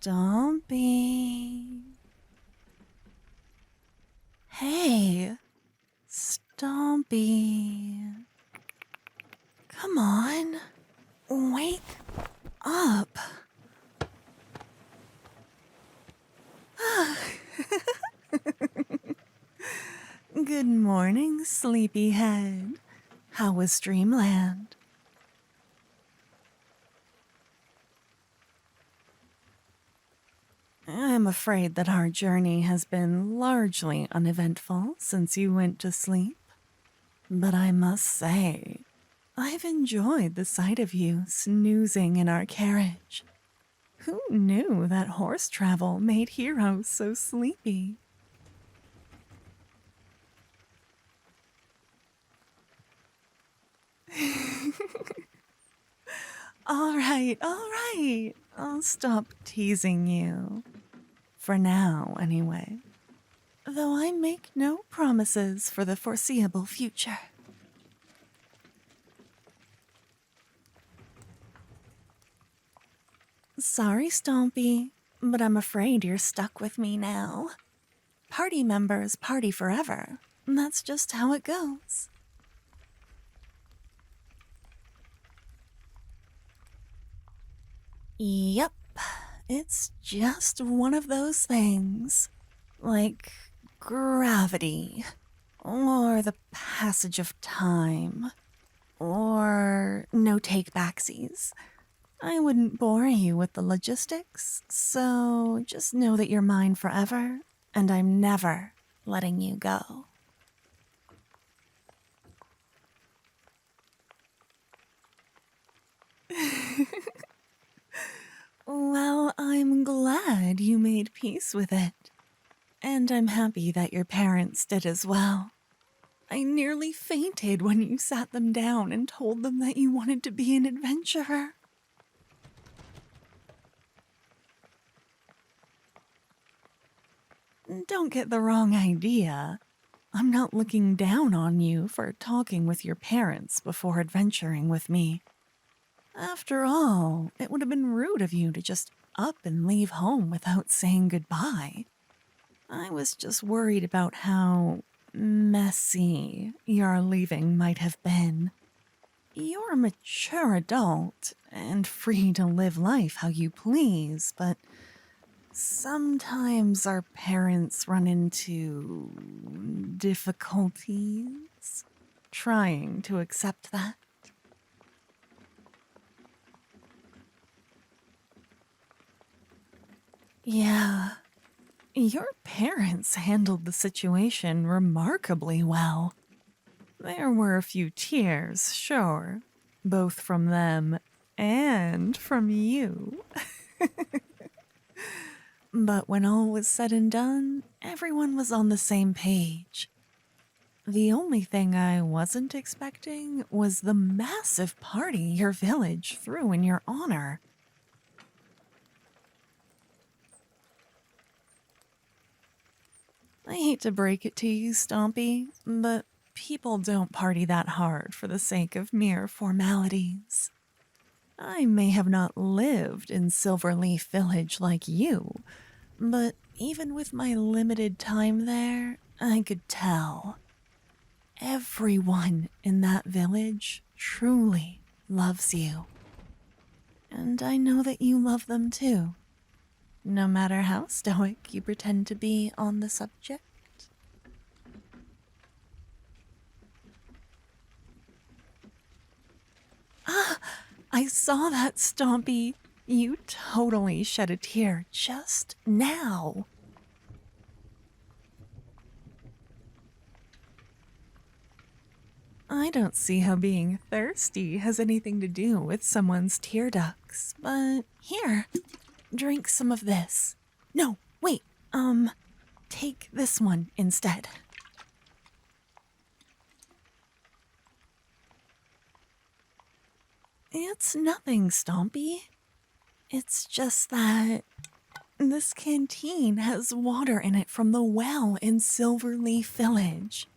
Stompy. Hey, Stompy. Come on, wake up. Good morning, sleepyhead. How was Dreamland? I'm afraid that our journey has been largely uneventful since you went to sleep. But I must say, I've enjoyed the sight of you snoozing in our carriage. Who knew that horse travel made heroes so sleepy? All right. I'll stop teasing you. For now, anyway. Though I make no promises for the foreseeable future. Sorry, Stompy, but I'm afraid you're stuck with me now. Party members party forever. That's just how it goes. Yep, it's just one of those things. Like gravity, or the passage of time, or no takebacksies. I wouldn't bore you with the logistics, so just know that you're mine forever, and I'm never letting you go. Well, I'm glad you made peace with it. And I'm happy that your parents did as well. I nearly fainted when you sat them down and told them that you wanted to be an adventurer. Don't get the wrong idea. I'm not looking down on you for talking with your parents before adventuring with me. After all, it would have been rude of you to just up and leave home without saying goodbye. I was just worried about how messy your leaving might have been. You're a mature adult and free to live life how you please, but sometimes our parents run into difficulties trying to accept that. Yeah, your parents handled the situation remarkably well. There were a few tears, sure, both from them and from you. But when all was said and done, everyone was on the same page. The only thing I wasn't expecting was the massive party your village threw in your honor. I hate to break it to you, Stompy, but people don't party that hard for the sake of mere formalities. I may have not lived in Silverleaf Village like you, but even with my limited time there, I could tell. Everyone in that village truly loves you. And I know that you love them too. No matter how stoic you pretend to be on the subject. Ah, I saw that, Stompy. You totally shed a tear just now. I don't see how being thirsty has anything to do with someone's tear ducts, but here. Drink some of this. No, wait, take this one instead. It's nothing, Stompy. It's just that this canteen has water in it from the well in Silverleaf Village.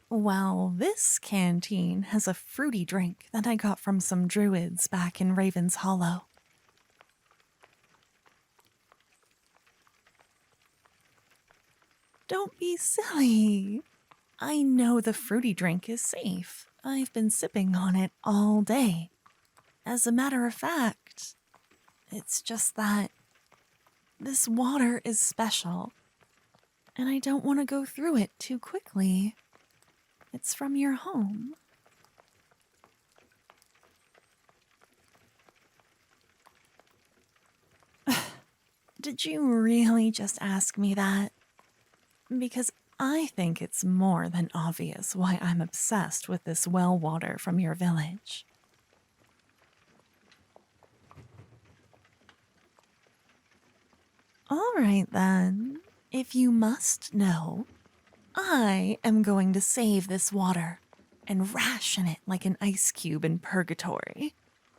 While this canteen has a fruity drink that I got from some druids back in Raven's Hollow. Don't be silly. I know the fruity drink is safe. I've been sipping on it all day. As a matter of fact, it's just that this water is special, and I don't want to go through it too quickly. It's from your home. Did you really just ask me that? Because I think it's more than obvious why I'm obsessed with this well water from your village. All right then, if you must know, I am going to save this water and ration it like an ice cube in purgatory,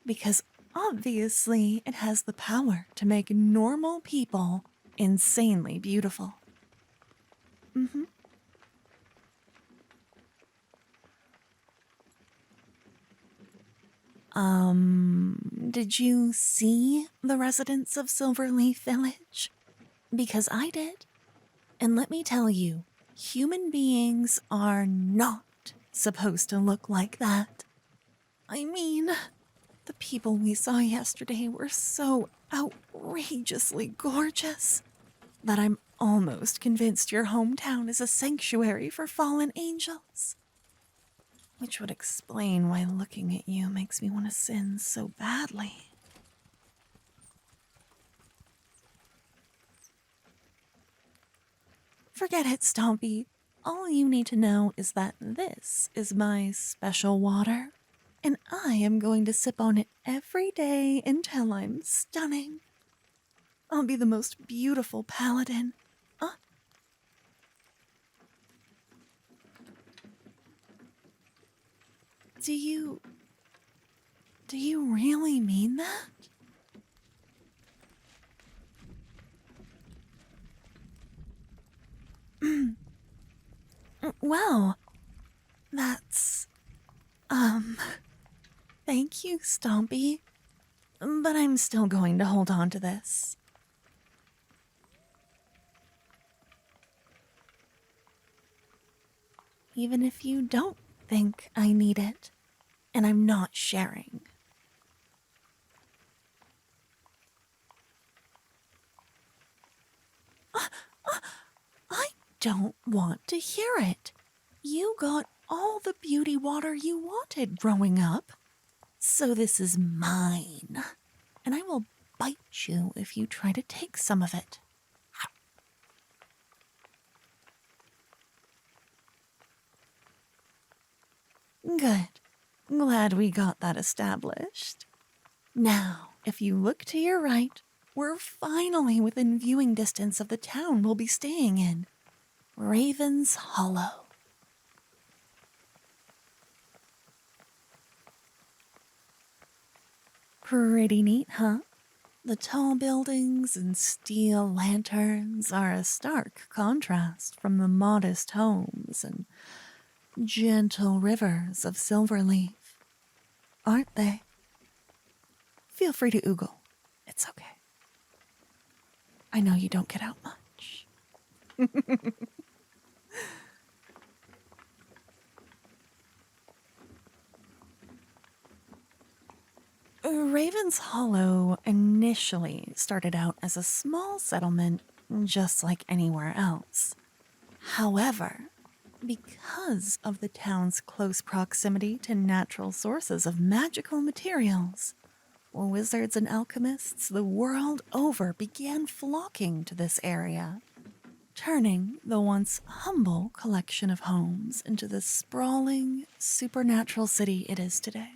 because obviously it has the power to make normal people insanely beautiful. Mm-hmm. Did you see the residents of Silverleaf Village? Because I did. And let me tell you, human beings are not supposed to look like that. I mean, the people we saw yesterday were so outrageously gorgeous that I'm almost convinced your hometown is a sanctuary for fallen angels. Which would explain why looking at you makes me want to sin so badly. Forget it, Stompy. All you need to know is that this is my special water, and I am going to sip on it every day until I'm stunning. I'll be the most beautiful paladin. Do you really mean that? Well, that's, thank you, Stompy. But I'm still going to hold on to this. Even if you don't think I need it, and I'm not sharing. I don't want to hear it. You got all the beauty water you wanted growing up. So this is mine, and I will bite you if you try to take some of it. Good. Glad we got that established. Now, if you look to your right, we're finally within viewing distance of the town we'll be staying in. Raven's Hollow. Pretty neat, huh? The tall buildings and steel lanterns are a stark contrast from the modest homes and gentle rivers of Silverleaf, aren't they? Feel free to oogle. It's okay. I know you don't get out much. Raven's Hollow initially started out as a small settlement just like anywhere else. However, because of the town's close proximity to natural sources of magical materials, wizards and alchemists the world over began flocking to this area, turning the once humble collection of homes into the sprawling, supernatural city it is today.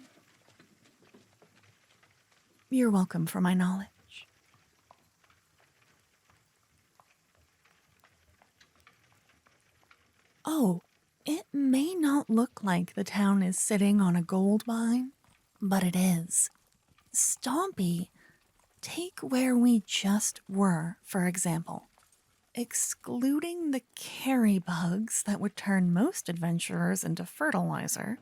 You're welcome for my knowledge. Oh, it may not look like the town is sitting on a gold mine, but it is. Stompy, take where we just were, for example. Excluding the carry bugs that would turn most adventurers into fertilizer,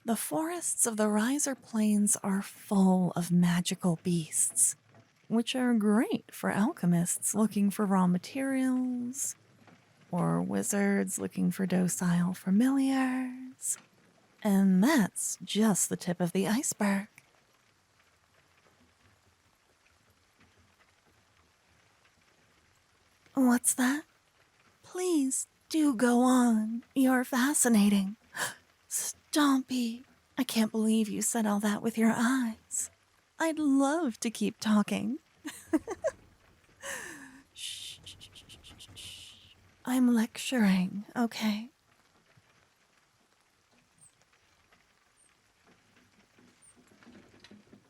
the forests of the Riser Plains are full of magical beasts, which are great for alchemists looking for raw materials, or wizards looking for docile familiars. And that's just the tip of the iceberg. What's that? Please do go on. You're fascinating. Stompy, I can't believe you said all that with your eyes. I'd love to keep talking. Shh. I'm lecturing, okay?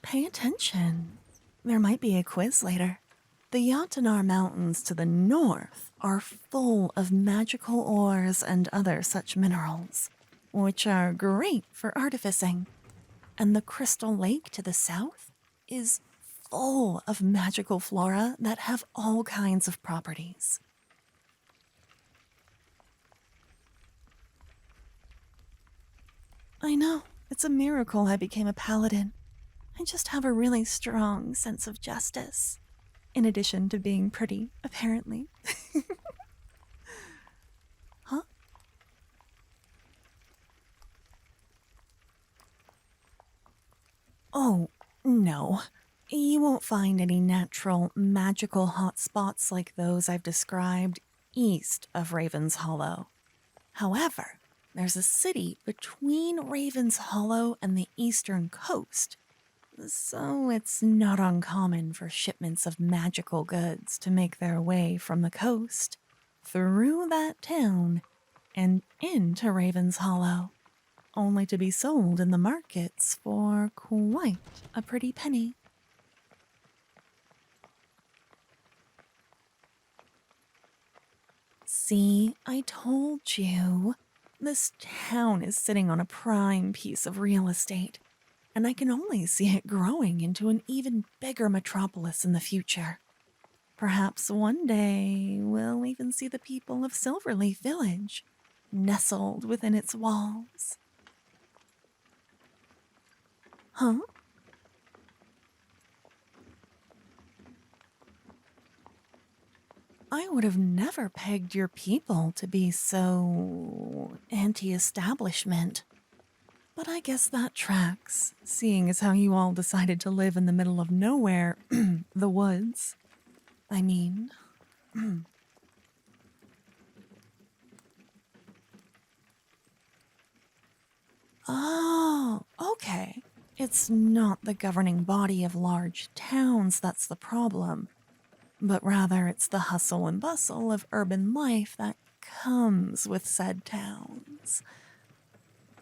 Pay attention. There might be a quiz later. The Yatanar Mountains to the north are full of magical ores and other such minerals, which are great for artificing. And the Crystal Lake to the south is full of magical flora that have all kinds of properties. I know, it's a miracle I became a paladin. I just have a really strong sense of justice. In addition to being pretty, apparently. Huh? Oh, no. You won't find any natural, magical hotspots like those I've described east of Raven's Hollow. However, there's a city between Raven's Hollow and the eastern coast, so it's not uncommon for shipments of magical goods to make their way from the coast, through that town, and into Raven's Hollow, only to be sold in the markets for quite a pretty penny. See, I told you. This town is sitting on a prime piece of real estate, and I can only see it growing into an even bigger metropolis in the future. Perhaps one day we'll even see the people of Silverleaf Village, nestled within its walls. Huh? I would have never pegged your people to be so anti-establishment. But I guess that tracks, seeing as how you all decided to live in the middle of nowhere, the woods. I mean... Oh, okay. It's not the governing body of large towns that's the problem, but rather it's the hustle and bustle of urban life that comes with said towns.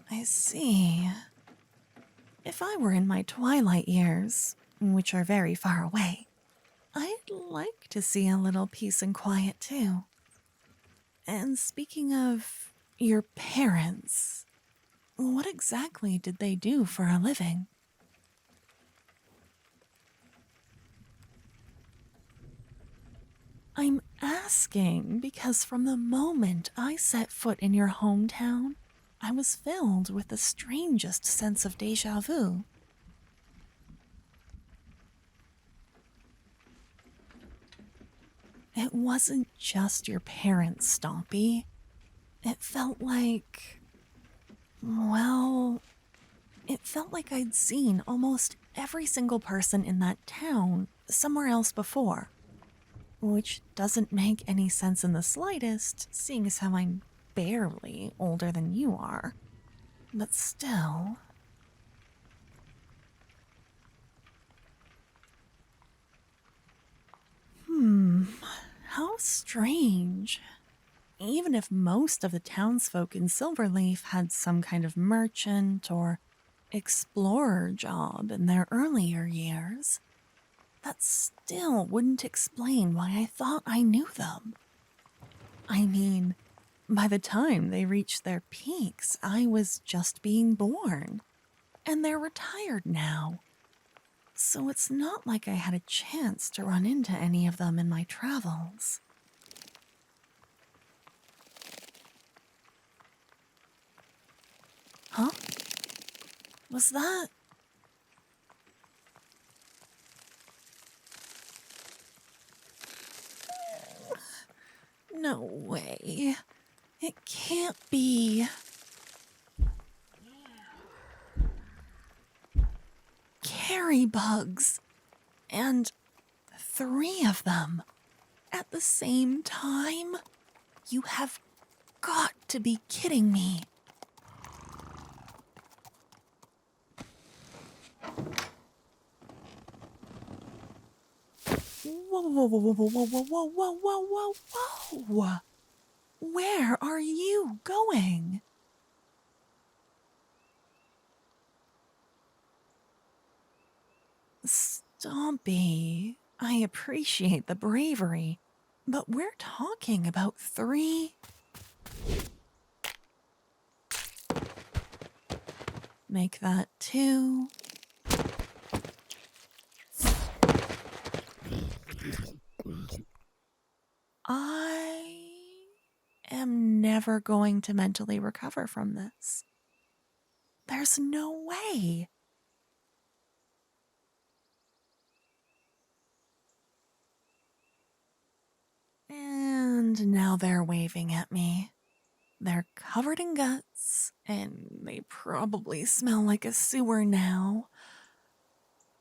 I see. If I were in my twilight years, which are very far away, I'd like to see a little peace and quiet too. And speaking of your parents, what exactly did they do for a living? I'm asking because from the moment I set foot in your hometown, I was filled with the strangest sense of deja vu. It wasn't just your parents, Stompy. It felt like... well... it felt like I'd seen almost every single person in that town somewhere else before. Which doesn't make any sense in the slightest, seeing as how I'm barely older than you are. But still... how strange. Even if most of the townsfolk in Silverleaf had some kind of merchant or explorer job in their earlier years, that still wouldn't explain why I thought I knew them. I mean, by the time they reached their peaks, I was just being born, and they're retired now. So it's not like I had a chance to run into any of them in my travels. Huh? Was that... No way. It can't be. Carry bugs. And 3 of them. At the same time? You have got to be kidding me. Whoa, whoa, whoa, whoa, whoa, whoa, whoa, whoa, whoa, whoa, whoa. Where are you going? Stompy, I appreciate the bravery, but we're talking about 3. Make that 2. I am never going to mentally recover from this. There's no way. And now they're waving at me. They're covered in guts, and they probably smell like a sewer now.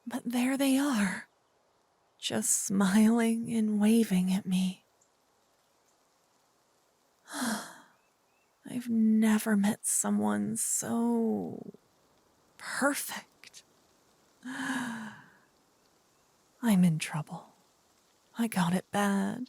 But there they are, just smiling and waving at me. I've never met someone so perfect. I'm in trouble. I got it bad.